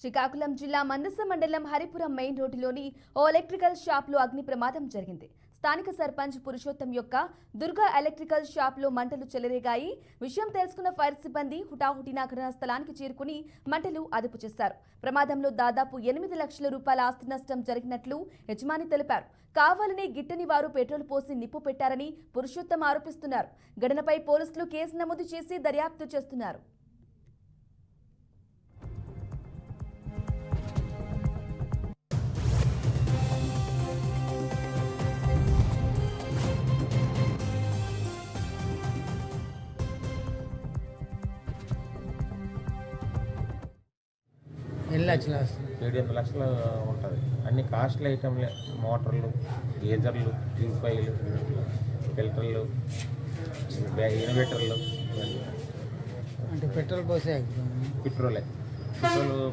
శ్రీకాకుళం జిల్లా మందస మండలం హరిపురం మెయిన్ రోడ్డులోని ఓ ఎలక్ట్రికల్ షాప్లో అగ్ని ప్రమాదం జరిగింది. స్థానిక సర్పంచ్ పురుషోత్తం యొక్క దుర్గా ఎలక్ట్రికల్ షాప్లో మంటలు చెలరేగాయి. విషయం తెలుసుకున్న ఫైర్ సిబ్బంది హుటాహుటిన ఘటనా స్థలానికి చేరుకుని మంటలు అదుపు చేశారు. ప్రమాదంలో దాదాపు 8 లక్షల రూపాయల ఆస్తి నష్టం జరిగినట్లు యజమాని తెలిపారు. కావాలని గిట్టని వారు పెట్రోల్ పోసి నిప్పు పెట్టారని పురుషోత్తం ఆరోపిస్తున్నారు. ఘటనపై పోలీసులు కేసు నమోదు చేసి దర్యాప్తు చేస్తున్నారు. ఎన్ని లక్షలు వస్తుంది? 7 లక్షలు ఉంటుంది. అన్ని కాస్ట్లీ ఐటమ్లే, మోటార్లు, గీజర్లు, ప్యూరిఫైర్లు, ఫిల్టర్లు, ఇన్వర్టర్లు. అంటే పెట్రోల్ పోసే పెట్రోల్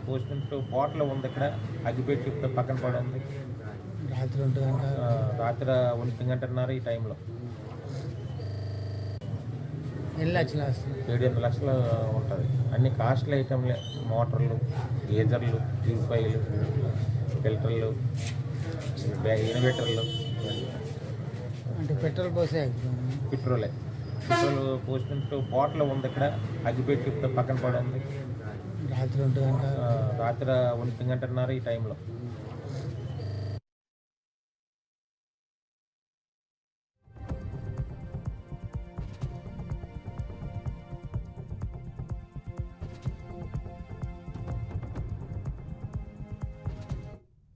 పోసినట్టు బాటిల్ ఉంది. ఇక్కడ అగ్గిపెట్టి పక్కన పడి ఉంది. రాత్రి 1 గంట, రాత్రి 1 గంటన్నర ఈ టైంలో. ఎన్ని లక్షలు వస్తుంది? 7 లక్షలు ఉంటుంది. అన్ని కాస్ట్లీ ఐటమ్లే, మోటార్లు, గీజర్లు, ప్యూరిఫైర్లు, ఫిల్టర్లు, ఇన్వర్టర్లు. అంటే పెట్రోల్ పోసే పెట్రోల్ పోసినట్టు బాటిల్ ఉంది. ఇక్కడ అగ్గిపెట్టి పక్కన పడి ఉంది. రాత్రి 1 గంట, రాత్రి 1 గంటన్నర ఈ టైంలో.